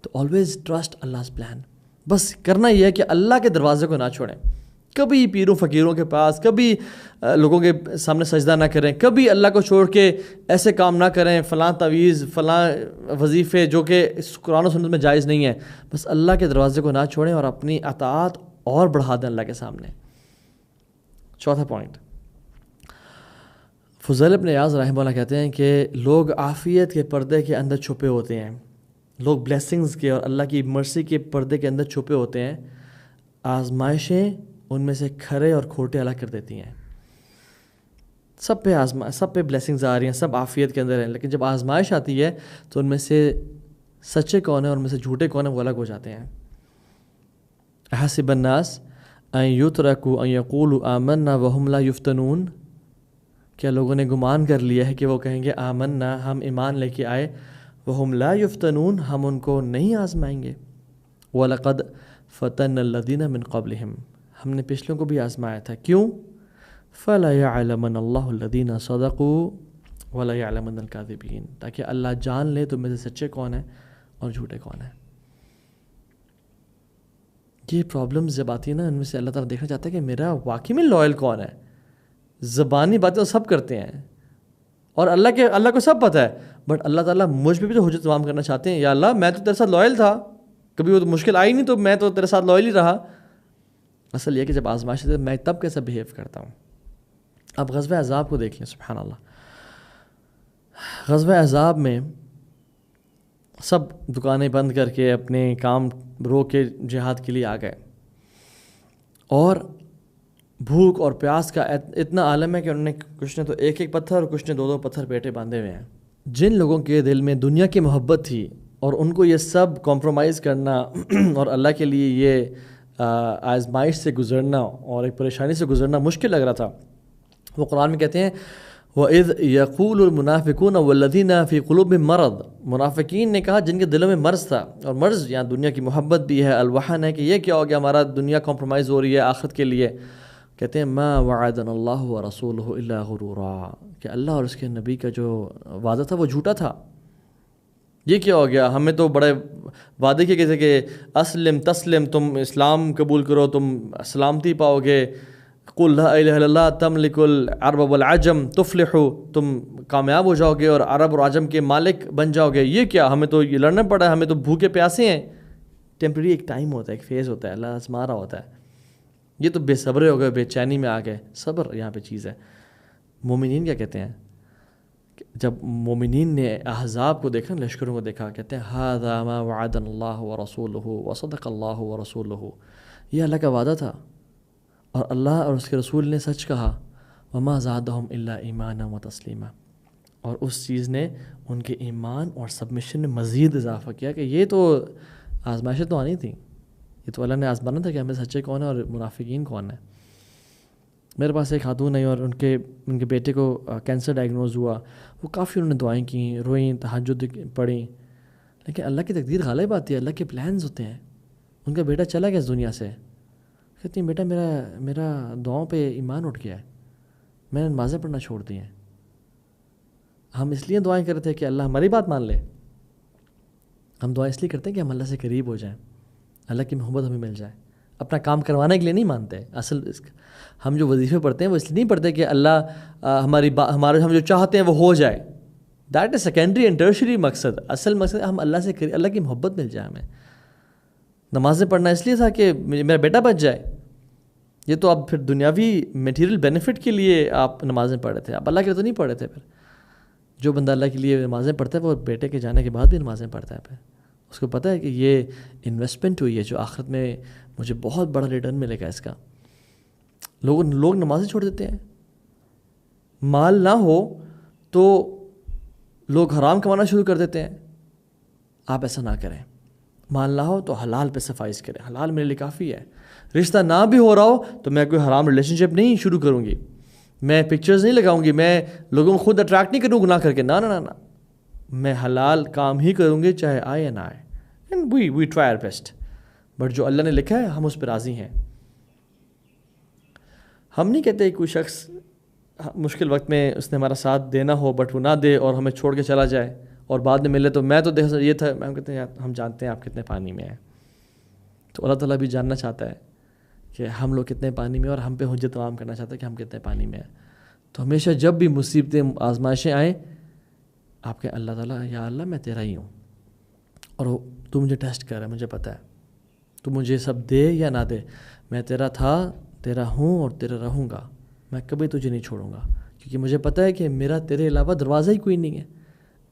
تو آلویز ٹرسٹ اللہ's پلان، بس کرنا یہ ہے کہ اللہ کے دروازے کو نہ چھوڑیں، کبھی پیروں فقیروں کے پاس، کبھی لوگوں کے سامنے سجدہ نہ کریں، کبھی اللہ کو چھوڑ کے ایسے کام نہ کریں، فلاں تعویذ فلاں وظیفے جو کہ قرآن و سنت میں جائز نہیں ہے، بس اللہ کے دروازے کو نہ چھوڑیں اور اپنی اطاعت اور بڑھا دیں اللہ کے سامنے۔ چوتھا پوائنٹ، فضیل ابن عیاض رحمہ اللہ کہتے ہیں کہ لوگ عافیت کے پردے کے اندر چھپے ہوتے ہیں، لوگ بلیسنگز کے اور اللہ کی مرسی کے پردے کے اندر چھپے ہوتے ہیں، آزمائشیں ان میں سے کھرے اور کھوٹے الگ کر دیتی ہیں۔ سب پہ بلیسنگز آ رہی ہیں، سب عافیت کے اندر ہیں، لیکن جب آزمائش آتی ہے تو ان میں سے سچے کون ہیں اور ان میں سے جھوٹے کون ہیں وہ الگ ہو جاتے ہیں۔ احسب الناس ان یترکوا ان یقولوا آمنا وہم لا یفتنون، کیا لوگوں نے گمان کر لیا ہے کہ وہ کہیں گے آمنا، ہم ایمان لے کے آئے، وہم لا یفتنون، ہم ان کو نہیں آزمائیں گے۔ وَلَقَدْ فَتَنَّ الَّذِينَ مِن قَبْلِهِمْ، ہم نے پچھلوں کو بھی آزمایا تھا، کیوں؟ فَلَا يَعْلَمَنَ اللَّهُ الَّذِينَ صَدَقُوا وَلَا يَعْلَمَنَ الْكَاذِبِينَ، تاکہ اللہ جان لے تم میں سے سچے کون ہیں اور جھوٹے کون ہیں۔ یہ پرابلمز جب آتی ہیں نا، ان میں سے اللہ تعالیٰ دیکھنا چاہتا ہے کہ میرا واقعی میں لائل کون ہے۔ زبانی باتیں تو سب کرتے ہیں اور اللہ کو سب پتہ ہے، بٹ اللہ تعالیٰ مجھ پہ بھی تو حجت تمام کرنا چاہتے ہیں، یا اللہ میں تو تیرے ساتھ لائل تھا، کبھی وہ تو مشکل آئی نہیں تو میں تو تیرے ساتھ لائل ہی رہا۔ اصل یہ کہ جب آزمائش ہے میں تب کیسا بیہیو کرتا ہوں۔ اب غزوہ احزاب کو دیکھ لیں، سبحان اللہ، غزوہ احزاب میں سب دکانیں بند کر کے اپنے کام روک کے جہاد کے لیے آ گئے، اور بھوک اور پیاس کا اتنا عالم ہے کہ انہوں نے کچھ نے تو ایک ایک پتھر اور کچھ نے دو دو پتھر پیٹے باندھے ہوئے ہیں۔ جن لوگوں کے دل میں دنیا کی محبت تھی اور ان کو یہ سب کمپرومائز کرنا اور اللہ کے لیے یہ آزمائش سے گزرنا اور ایک پریشانی سے گزرنا مشکل لگ رہا تھا، وہ قرآن میں کہتے ہیں وَإِذْ يَقُولُ الْمُنَافِقُونَ وَالَّذِينَ فِي قُلُوبِهِم مَرَضٌ، منافقین نے کہا جن کے دلوں میں مرض تھا، اور مرض یہاں دنیا کی محبت بھی ہے، الوحن ہے کہ یہ کیا ہو گیا ہمارا دنیا کمپرومائز ہو رہی ہے آخرت کے لیے، کہتے ہیں ما وعدنا اللہ ورسولہ الا غرورا، کہ اللہ اور اس کے نبی کا جو وعدہ تھا وہ جھوٹا تھا۔ یہ کیا ہو گیا، ہمیں تو بڑے وعدے کیے گئے تھے کہ اسلم تسلم، تم اسلام قبول کرو تم سلامتی پاؤ گے، قل لا الہ الا اللہ تملک العرب والعجم تفلحوا، تم کامیاب ہو جاؤ گے اور عرب اور عجم کے مالک بن جاؤ گے۔ یہ کیا، ہمیں تو یہ لڑنا پڑا ہے، ہمیں تو بھوکے پیاسے ہیں۔ ٹیمپریری ایک ٹائم ہوتا ہے، ایک فیز ہوتا ہے، اللہ آزما رہا ہوتا ہے۔ یہ تو بے صبرے ہو گئے، بے چینی میں آ گئے، صبر یہاں پہ چیز ہے۔ مومنین کیا کہتے ہیں، جب مومنین نے احزاب کو دیکھا، لشکروں کو دیکھا، کہتے ہیں ھذا ما وعدنا اللہ ورسولہ وصدق اللہ ورسولہ، یہ اللہ کا وعدہ تھا اور اللہ اور اس کے رسول نے سچ کہا، وما زادہم الا ایمانا وتسلیما، اور اس چیز نے ان کے ایمان اور سبمشن میں مزید اضافہ کیا کہ یہ تو آزمائشیں تو آنی تھیں، یہ تو اللہ نے آزمانا تھا کہ ہمیں سچے کون ہیں اور منافقین کون ہیں۔ میرے پاس ایک خاتون ہے اور ان کے بیٹے کو کینسر ڈائگنوز ہوا، وہ کافی انہوں نے دعائیں کیں، روئیں، تہجد پڑھیں، لیکن اللہ کی تقدیر غالب آتی ہے، اللہ کے پلانز ہوتے ہیں۔ ان کا بیٹا چلا گیا اس دنیا سے، کہتی ہیں بیٹا میرا دعاؤں پہ ایمان اٹھ گیا ہے، میں نے نمازیں پڑھنا چھوڑ دی ہیں۔ ہم اس لیے دعائیں کرتے ہیں کہ اللہ ہماری بات مان لے، ہم دعائیں اس لیے کرتے ہیں کہ ہم اللہ سے قریب ہو جائیں، اللہ کی محبت ہمیں مل جائے، اپنا کام کروانے کے لیے نہیں مانتے۔ اصل ہم جو وظیفے پڑھتے ہیں وہ اس لیے نہیں پڑھتے کہ اللہ ہمارے ہم جو چاہتے ہیں وہ ہو جائے، that is secondary and tertiary مقصد۔ اصل مقصد ہم اللہ کی محبت مل جائے ہمیں۔ نمازیں پڑھنا اس لیے تھا کہ میرا بیٹا بچ جائے، یہ تو اب پھر دنیاوی میٹیریل بینیفٹ کے لیے آپ نمازیں پڑھ رہے تھے، آپ اللہ کے لیے تو نہیں پڑھ رہے تھے۔ پھر جو بندہ اللہ کے لیے نمازیں پڑھتا ہے وہ بیٹے کے جانے کے بعد بھی نمازیں پڑھتا ہے، پھر اس کو پتہ ہے کہ یہ انویسٹمنٹ ہوئی ہے جو آخرت میں مجھے بہت بڑا ریٹرن ملے گا اس کا۔ لوگ نمازیں چھوڑ دیتے ہیں، مال نہ ہو تو لوگ حرام کمانا شروع کر دیتے ہیں۔ آپ ایسا نہ کریں، مال نہ ہو تو حلال پہ صفائش کریں، حلال میرے لیے کافی ہے۔ رشتہ نہ بھی ہو رہا ہو تو میں کوئی حرام ریلیشن شپ نہیں شروع کروں گی، میں پکچرز نہیں لگاؤں گی، میں لوگوں کو خود اٹریکٹ نہیں کروں گناہ کر کے، نہ نہ نہ، میں حلال کام ہی کروں گے چاہے آئے یا نہ آئے. And we try our best. But جو اللہ نے لکھا ہے ہم اس پہ راضی ہیں. ہم نہیں کہتے کوئی شخص مشکل وقت میں اس نے ہمارا ساتھ دینا ہو بٹ وہ نہ دے اور ہمیں چھوڑ کے چلا جائے اور بعد میں ملے تو میں تو دیکھ یہ تھا. ہم کہتے ہیں ہم جانتے ہیں آپ کتنے پانی میں ہیں. تو اللہ تعالیٰ بھی جاننا چاہتا ہے کہ ہم لوگ کتنے پانی میں، اور ہم پہ حجت تمام کرنا چاہتا ہے کہ ہم کتنے پانی میں ہیں. تو ہمیشہ جب بھی مصیبتیں آزمائشیں آئیں آپ کہیں اللہ تعالیٰ یا اللہ میں تیرا ہی ہوں اور تو مجھے ٹیسٹ کر رہا ہے، مجھے پتہ ہے تو مجھے سب دے یا نہ دے، میں تیرا تھا، تیرا ہوں اور تیرا رہوں گا. میں کبھی تجھے نہیں چھوڑوں گا کیونکہ مجھے پتہ ہے کہ میرا تیرے علاوہ دروازہ ہی کوئی نہیں ہے،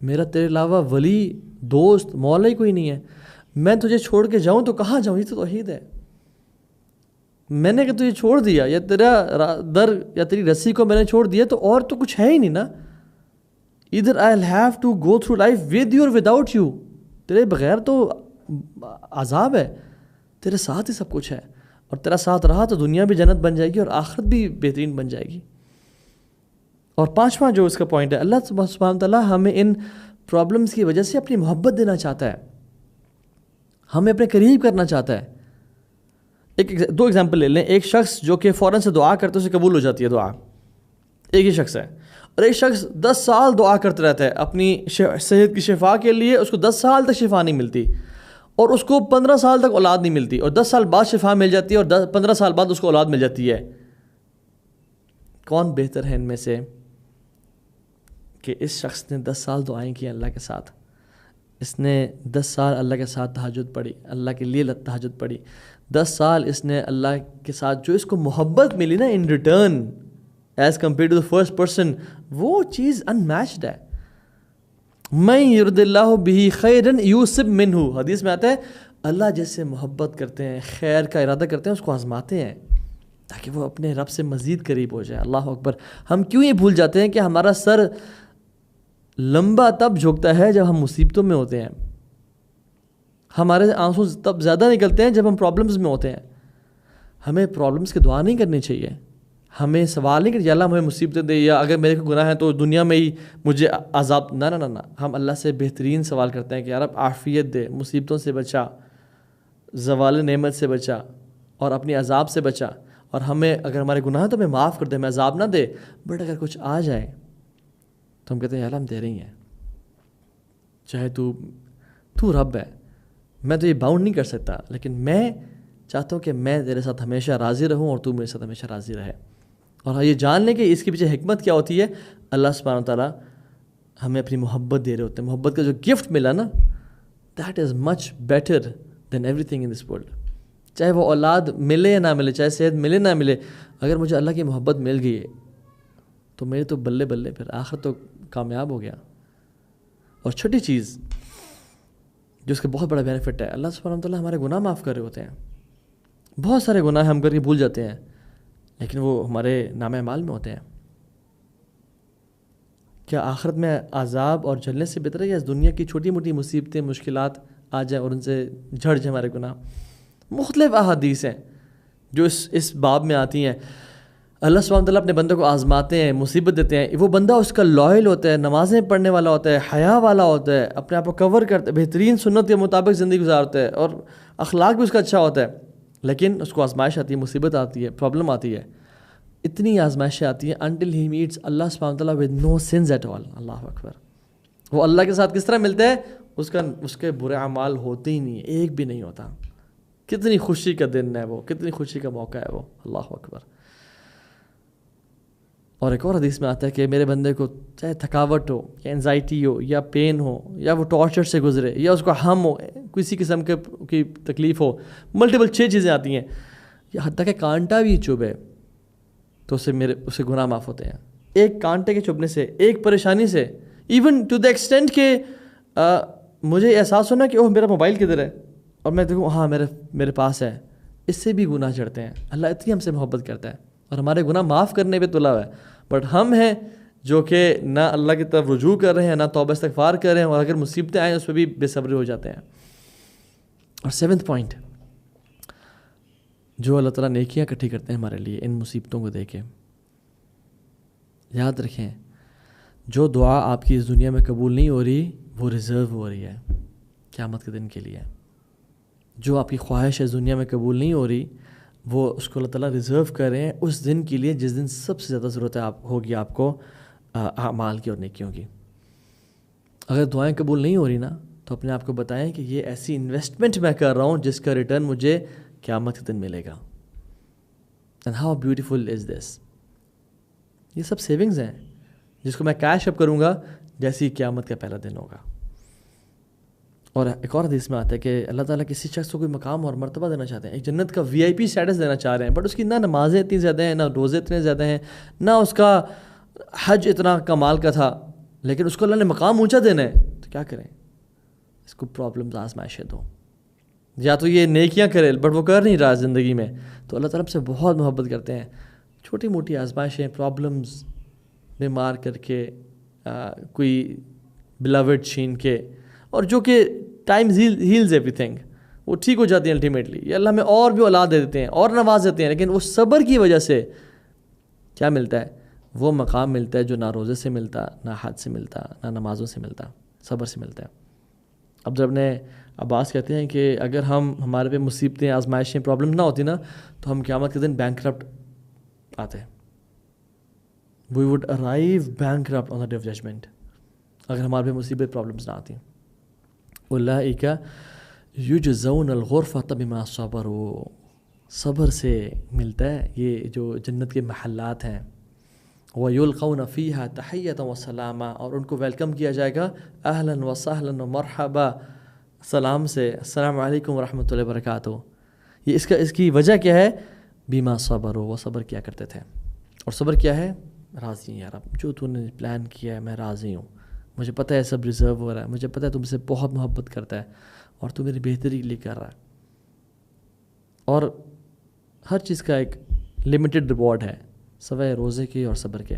میرا تیرے علاوہ ولی دوست مولا ہی کوئی نہیں ہے. میں تجھے چھوڑ کے جاؤں تو کہاں جاؤں؟ یہ تو توحید ہے. میں نے کہ تجھے چھوڑ دیا یا تیرا در یا تیری رسی کو میں نے چھوڑ دیا تو اور تو کچھ ہے ہی نہیں نا. ادھر I have to go through life with you اور وداؤٹ یو. تیرے بغیر تو عذاب ہے، تیرے ساتھ ہی سب کچھ ہے، اور تیرا ساتھ رہا تو دنیا بھی جنت بن جائے گی اور آخرت بھی بہترین بن جائے گی. اور پانچواں جو اس کا پوائنٹ ہے، اللہ سبحانہ تعالیٰ ہمیں ان پرابلمس کی وجہ سے اپنی محبت دینا چاہتا ہے، ہمیں اپنے قریب کرنا چاہتا ہے. دو ایگزامپل لے لیں. ایک شخص جو کہ فوراً سے دعا کرتے اسے قبول ہو جاتی ہے دعا، ایک ہی شخص ہے. اور ایک شخص 10 سال دعا کرتا رہتا ہے اپنی صحت کی شفا کے لیے، اس کو 10 سال تک شفا نہیں ملتی، اور اس کو 15 سال تک اولاد نہیں ملتی، اور 10 سال بعد شفا مل جاتی ہے اور 15 سال بعد اس کو اولاد مل جاتی ہے. کون بہتر ہے ان میں سے کہ اس شخص نے 10 سال دعائیں کی اللہ کے ساتھ، اس نے 10 سال اللہ کے ساتھ تہجد پڑھی، اللہ کے لیے تہجد پڑھی، 10 سال اس نے اللہ کے ساتھ جو اس کو محبت ملی نا in return as compared to the first person, وہ چیز ان میچڈ ہے. من یرد اللہ بہ خیرا یوسب منہ، حدیث میں آتا ہے اللہ جس سے محبت کرتے ہیں، خیر کا ارادہ کرتے ہیں، اس کو آزماتے ہیں تاکہ وہ اپنے رب سے مزید قریب ہو جائے. اللہ اکبر. ہم کیوں یہ بھول جاتے ہیں کہ ہمارا سر لمبا تب جھکتا ہے جب ہم مصیبتوں میں ہوتے ہیں، ہمارے آنسو تب زیادہ نکلتے ہیں جب ہم پرابلمز میں ہوتے ہیں. ہمیں پرابلمز کی دعا نہیں کرنی چاہیے، ہمیں سوال نہیں کہ یا اللہ ہمیں مصیبتیں دے، یا اگر میرے کو گناہ ہے تو دنیا میں ہی مجھے عذاب. نہ نہ نہ، ہم اللہ سے بہترین سوال کرتے ہیں کہ یا رب عافیت دے، مصیبتوں سے بچا، زوال نعمت سے بچا اور اپنی عذاب سے بچا. اور ہمیں اگر ہمارے گناہ ہیں تو ہمیں معاف کر دے، ہمیں عذاب نہ دے. بٹ اگر کچھ آ جائے تو ہم کہتے ہیں یا اللہ ہم تیرے ہی ہیں، چاہے تو رب ہے، میں تو یہ باؤنڈ نہیں کر سکتا، لیکن میں چاہتا ہوں کہ میں تیرے ساتھ ہمیشہ راضی رہوں اور تو میرے ساتھ ہمیشہ راضی رہے. اور یہ جان لیں کہ اس کے پیچھے حکمت کیا ہوتی ہے. اللہ سبحانہ تعالیٰ ہمیں اپنی محبت دے رہے ہوتے ہیں. محبت کا جو گفٹ ملا نا، that is much better than everything in this world. چاہے وہ اولاد ملے یا نہ ملے، چاہے صحت ملے نہ ملے، اگر مجھے اللہ کی محبت مل گئی تو میرے تو بلے بلے، پھر آخر تو کامیاب ہو گیا. اور چھٹی چیز جو اس کا بہت بڑا بینیفٹ ہے، اللہ سبحانہ تعالیٰ ہمارے گناہ معاف کر رہے ہوتے ہیں. بہت سارے گناہ ہم کر کے بھول جاتے ہیں لیکن وہ ہمارے نام اعمال میں ہوتے ہیں. کیا آخرت میں عذاب اور جلنے سے بہتر ہے یا اس دنیا کی چھوٹی موٹی مصیبتیں مشکلات آ جائیں اور ان سے جھڑ جائیں ہمارے گناہ؟ مختلف احادیث ہیں جو اس باب میں آتی ہیں. اللہ سبحانہ تعالیٰ اپنے بندے کو آزماتے ہیں، مصیبت دیتے ہیں. وہ بندہ اس کا لائل ہوتا ہے، نمازیں پڑھنے والا ہوتا ہے، حیا والا ہوتا ہے، اپنے آپ کو کور کرتا ہے، بہترین سنت کے مطابق زندگی گزارتا ہے اور اخلاق بھی اس کا اچھا ہوتا ہے. لیکن اس کو آزمائش آتی ہے، مصیبت آتی ہے، پرابلم آتی ہے. اتنی آزمائشیں آتی ہیں until he meets اللہ سبحانہ تعالیٰ with no sins at all. اللہ اکبر. وہ اللہ کے ساتھ کس طرح ملتا ہے؟ اس کے برے اعمال ہوتے ہی نہیں، ایک بھی نہیں ہوتا. کتنی خوشی کا دن ہے وہ، کتنی خوشی کا موقع ہے وہ. اللہ اکبر. اور ایک اور حدیث میں آتا ہے کہ میرے بندے کو چاہے تھکاوٹ ہو یا انزائٹی ہو یا پین ہو یا وہ ٹارچر سے گزرے یا اس کو ہم ہو، کسی قسم کی تکلیف ہو، ملٹیپل 6 چیزیں آتی ہیں، یا حتیٰ کہ کانٹا بھی چبھے تو اسے گناہ معاف ہوتے ہیں. ایک کانٹے کے چبھنے سے، ایک پریشانی سے، ایون ٹو دا ایکسٹینٹ کہ مجھے احساس ہونا کہ اوہ میرا موبائل کدھر ہے اور میں دیکھوں ہاں میرے پاس ہے، اس سے بھی گناہ چڑھتے ہیں. اللہ اتنی ہم سے محبت کرتا ہے اور ہمارے گناہ معاف کرنے پہ تلا ہوا ہے. بٹ ہم ہیں جو کہ نہ اللہ کی طرف رجوع کر رہے ہیں، نہ توبہ استغفار کر رہے ہیں، اور اگر مصیبتیں آئیں اس پہ بھی بے صبری ہو جاتے ہیں. اور 7th پوائنٹ، جو اللہ تعالیٰ نیکیاں اکٹھی کرتے ہیں ہمارے لیے ان مصیبتوں کو دیکھیں. یاد رکھیں جو دعا آپ کی اس دنیا میں قبول نہیں ہو رہی وہ ریزرو ہو رہی ہے قیامت کے دن کے لیے. جو آپ کی خواہش ہے دنیا میں قبول نہیں ہو رہی, وہ اس کو اللہ تعالیٰ ریزرو کر رہے ہیں اس دن کے لیے جس دن سب سے زیادہ ضرورت ہے ہوگی آپ کو اعمال کی اور نیکیوں کی. اگر دعائیں قبول نہیں ہو رہی نا, تو اپنے آپ کو بتائیں کہ یہ ایسی انویسٹمنٹ میں کر رہا ہوں جس کا ریٹرن مجھے قیامت کے دن ملے گا. اینڈ ہاؤ بیوٹیفل از دس. یہ سب سیونگز ہیں جس کو میں کیش اپ کروں گا جیسی قیامت کا پہلا دن ہوگا. اور ایک اور حدیث میں آتا ہے کہ اللہ تعالیٰ کسی شخص کو کوئی مقام اور مرتبہ دینا چاہتے ہیں, ایک جنت کا VIP اسٹیٹس دینا چاہ رہے ہیں, بٹ اس کی نہ نمازیں اتنی زیادہ ہیں, نہ روزے اتنے زیادہ ہیں, نہ اس کا حج اتنا کمال کا تھا, لیکن اس کو اللہ نے مقام اونچا دینا ہے. تو کیا کریں؟ اس کو پرابلمز آزمائشیں دو, یا تو یہ نیکیاں کرے بٹ وہ کر نہیں رہا زندگی میں, تو اللہ تعالیٰ سے بہت محبت کرتے ہیں. چھوٹی موٹی آزمائشیں, پرابلمز, بیمار کر کے, کوئی بلاوڈ چھین کے, اور جو کہ ٹائم ہیلز ایوری تھنگ, وہ ٹھیک ہو جاتی ہیں الٹیمیٹلی. یہ اللہ میں اور بھی اولاد دے دیتے ہیں اور نواز دیتے ہیں, لیکن وہ صبر کی وجہ سے کیا ملتا ہے؟ وہ مقام ملتا ہے جو نہ روزے سے ملتا, نہ حج سے ملتا, نہ نمازوں سے ملتا, صبر سے ملتا ہے. اب جب نے عباس کہتے ہیں کہ اگر ہمارے پہ مصیبتیں, آزمائشیں, پرابلم نہ ہوتی نا, تو ہم قیامت کے دن بینکرپٹ آتے. We would arrive bankrupt on the day of judgement اگر ہمارے پہ مصیبت, پرابلمس نہ آتی. اولئک یجزون الغرفۃ بما صبروا, صبر سے ملتا ہے یہ جو جنت کے محلات ہیں. وَيُلْقَوْنَ فِيهَا تَحِيَّةً وَسَلَامًا, اور ان کو ویلکم کیا جائے گا اہلاً وسہلاً ومرحبا, سلام سے, السلام علیکم ورحمۃ اللہ وبرکاتہ. یہ اس کی وجہ کیا ہے؟ بما صبروا, وہ صبر کیا کرتے تھے. اور صبر کیا ہے؟ راضی ہیں یار, اب جو تو نے پلان کیا ہے میں راضی ہوں, مجھے پتہ ہے سب ریزرو ہو رہا ہے, مجھے پتہ ہے تم سے بہت محبت کرتا ہے اور تو میری بہتری کے لیے کر رہا ہے. اور ہر چیز کا ایک لمیٹڈ ریوارڈ ہے سوائے روزے کے اور صبر کے.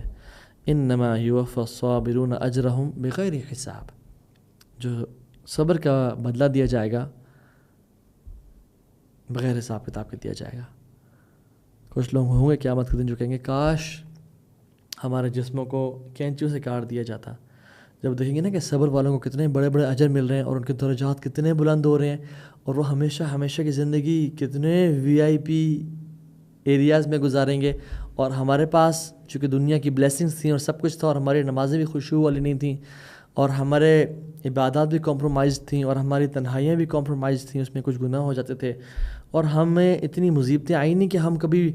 انما یوفی الصابرون اجرہم بغیر حساب, جو صبر کا بدلہ دیا جائے گا بغیر حساب کتاب کے دیا جائے گا. کچھ لوگ ہوں گے قیامت کے دن جو کہیں گے کاش ہمارے جسموں کو کینچیوں سے کاٹ دیا جاتا. جب دیکھیں گے نا کہ صبر والوں کو کتنے بڑے بڑے اجر مل رہے ہیں اور ان کے درجات کتنے بلند ہو رہے ہیں, اور وہ ہمیشہ کی زندگی کتنے VIP ایریاز میں گزاریں گے, اور ہمارے پاس چونکہ دنیا کی بلیسنگز تھیں اور سب کچھ تھا, اور ہماری نمازیں بھی خشوع والی نہیں تھیں, اور ہمارے عبادات بھی کمپرومائز تھیں, اور ہماری تنہائیاں بھی کمپرومائز تھیں, اس میں کچھ گناہ ہو جاتے تھے, اور ہمیں اتنی مصیبتیں آئی نہیں کہ ہم کبھی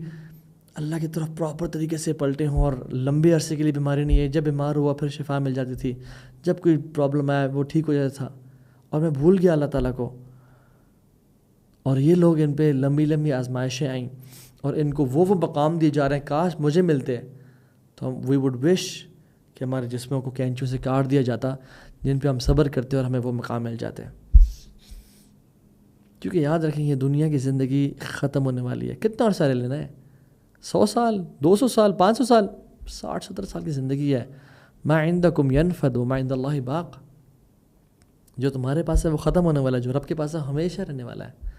اللہ کی طرف پراپر طریقے سے پلٹے ہوں, اور لمبے عرصے کے لیے بیماری نہیں ہے. جب بیمار ہوا پھر شفا مل جاتی تھی, جب کوئی پرابلم آیا وہ ٹھیک ہو جاتا تھا, اور میں بھول گیا اللہ تعالیٰ کو. اور یہ لوگ, ان پہ لمبی آزمائشیں آئیں اور ان کو وہ مقام دیے جا رہے ہیں, کاش مجھے ملتے. تو ہم وی وڈ وش کہ ہمارے جسموں کو کینچوں سے کاٹ دیا جاتا جن پہ ہم صبر کرتے اور ہمیں وہ مقام مل جاتے. کیونکہ یاد رکھیں یہ دنیا کی زندگی ختم ہونے والی ہے. کتنا عرصہ لے لینا ہے؟ 100 سال, 200 سال, 500 سال, 60-70 سال کی زندگی ہے. ما عندکم ینفد وما عند اللہ باق, جو تمہارے پاس ہے وہ ختم ہونے والا ہے, جو رب کے پاس ہے ہمیشہ رہنے والا ہے.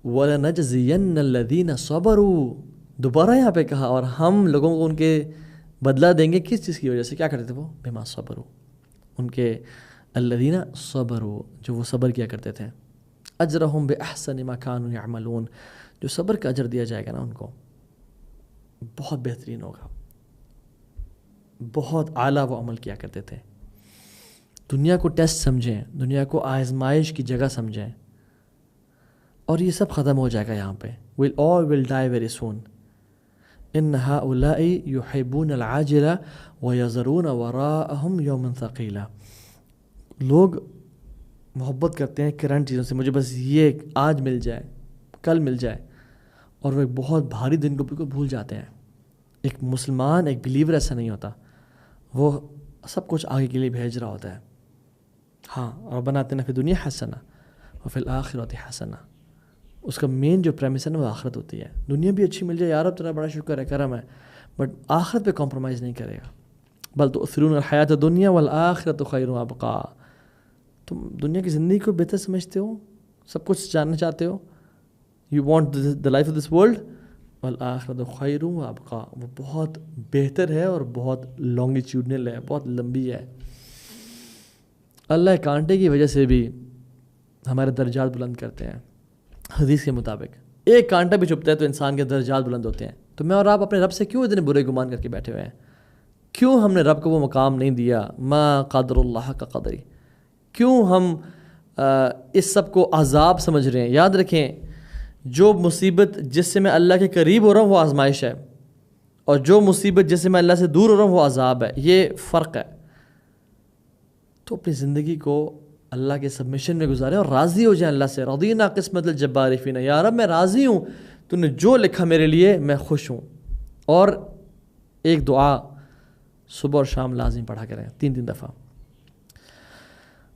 وَلَنَجْزِيَنَّ الَّذِينَ صَبَرُوا, دوبارہ یہاں پہ کہا, اور ہم لوگوں کو ان کے بدلہ دیں گے. کس چیز کی وجہ سے؟ کیا کرتے تھے وہ؟ بما صبروا, ان کے الذین صبروا, جو وہ صبر کیا کرتے تھے. اجرہم بأحسن ما كانوا يعملون, جو صبر کا اجر دیا جائے گا نا ان کو بہت بہترین ہوگا. بہت اعلیٰ وہ عمل کیا کرتے تھے. دنیا کو ٹیسٹ سمجھیں, دنیا کو آزمائش کی جگہ سمجھیں, اور یہ سب ختم ہو جائے گا یہاں پہ. we'll all will die very soon. ان هؤلاء يحبون العاجلة ويذرون وراءهم يوما ثقيلا. لوگ محبت کرتے ہیں کرنٹ چیزوں سے, مجھے بس یہ آج مل جائے, کل مل جائے, اور وہ ایک بہت بھاری دن کو بالکل بھول جاتے ہیں. ایک مسلمان, ایک بلیور ایسا نہیں ہوتا, وہ سب کچھ آگے کے لیے بھیج رہا ہوتا ہے. ہاں, اور بناتے ہیں فی دنیا حسنہ وفی الآخرۃ حسنہ. اس کا مین جو پریمس ہے نا وہ آخرت ہوتی ہے. دنیا بھی اچھی مل جائے, یار اب تیرا بڑا شکر ہے, کرم ہے, بٹ آخرت پہ کمپرومائز نہیں کرے گا. بل تؤثرون الحیات الدنیا والآخرۃ خیر وابقا. تم دنیا کی زندگی کو بہتر سمجھتے ہو, سب کچھ جاننا چاہتے ہو, you want the life of this world, والآخرۃ خیر وابقا, وہ بہت بہتر ہے اور بہت لانگیچیوڈنل ہے, بہت لمبی ہے. اللہ کانٹے کی وجہ سے بھی ہمارے درجات بلند کرتے ہیں. حدیث کے مطابق ایک کانٹا بھی چبھتا ہے تو انسان کے درجات بلند ہوتے ہیں. تو میں اور آپ اپنے رب سے کیوں اتنے برے گمان کر کے بیٹھے ہوئے ہیں؟ کیوں ہم نے رب کو وہ مقام نہیں دیا ما قدر اللہ کا قدری؟ کیوں ہم اس سب کو عذاب سمجھ رہے ہیں؟ یاد رکھیں، جو مصیبت جس سے میں اللہ کے قریب ہو رہا ہوں وہ آزمائش ہے، اور جو مصیبت جس سے میں اللہ سے دور ہو رہا ہوں وہ عذاب ہے. یہ فرق ہے. تو اپنی زندگی کو اللہ کے سبمیشن میں گزاریں اور راضی ہو جائیں اللہ سے. رضینا قسمت الجبار فینا، یا رب میں راضی ہوں، تو نے جو لکھا میرے لیے میں خوش ہوں. اور ایک دعا صبح اور شام لازم پڑھا کریں 3 دفعہ.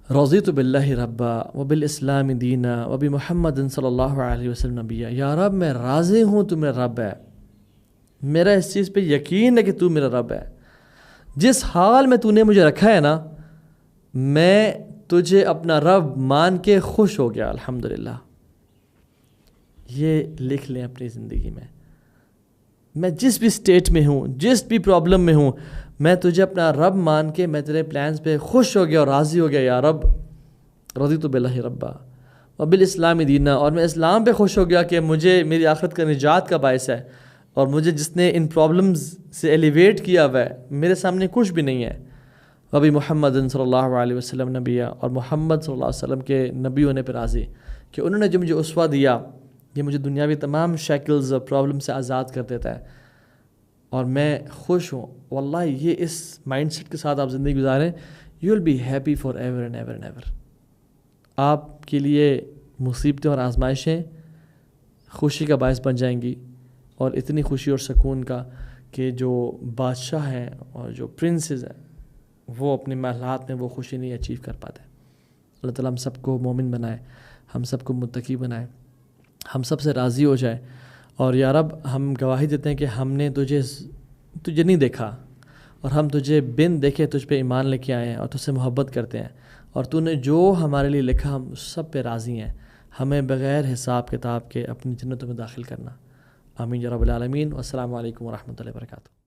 رضیت باللہ ربا وبالاسلام دینا وبمحمد صلی اللہ علیہ وسلم نبیا. یا رب میں راضی ہوں، تو میرا رب ہے، میرا اس چیز پہ یقین ہے کہ تو میرا رب ہے. جس حال میں تو نے مجھے رکھا ہے نا، میں تجھے اپنا رب مان کے خوش ہو گیا. الحمدللہ. یہ لکھ لیں اپنی زندگی میں. میں جس بھی سٹیٹ میں ہوں، جس بھی پرابلم میں ہوں، میں تجھے اپنا رب مان کے میں تیرے پلانز پہ خوش ہو گیا اور راضی ہو گیا. یا رب رضیت باللہ ربا وبالاسلام دینا، اور میں اسلام پہ خوش ہو گیا کہ مجھے میری آخرت کا نجات کا باعث ہے، اور مجھے جس نے ان پرابلمز سے ایلیویٹ کیا ہوا ہے، میرے سامنے کچھ بھی نہیں ہے. وبی محمد صلی اللہ علیہ وسلم نبیہ، اور محمد صلی اللہ علیہ وسلم کے نبی ہونے پہ راضی کہ انہوں نے جو مجھے اسوہ دیا، یہ مجھے دنیاوی تمام شیکلز اور پرابلم سے آزاد کر دیتا ہے، اور میں خوش ہوں. واللہ یہ اس مائنڈ سیٹ کے ساتھ آپ زندگی گزاریں، you will be happy forever and ever and ever. آپ کے لیے مصیبتیں اور آزمائشیں خوشی کا باعث بن جائیں گی، اور اتنی خوشی اور سکون کا کہ جو بادشاہ ہیں اور جو پرنسز ہیں وہ اپنے محلات میں وہ خوشی نہیں اچیو کر پاتے. اللہ تعالیٰ ہم سب کو مومن بنائے، ہم سب کو متقی بنائے، ہم سب سے راضی ہو جائے. اور یا رب ہم گواہی دیتے ہیں کہ ہم نے تجھے نہیں دیکھا، اور ہم تجھے بن دیکھے تجھ پہ ایمان لے کے آئے ہیں اور تجھ سے محبت کرتے ہیں، اور تو نے جو ہمارے لیے لکھا ہم سب پہ راضی ہیں. ہمیں بغیر حساب کتاب کے اپنی جنتوں میں داخل کرنا. آمین یا رب العالمین. والسلام علیکم ورحمۃ اللہ وبرکاتہ.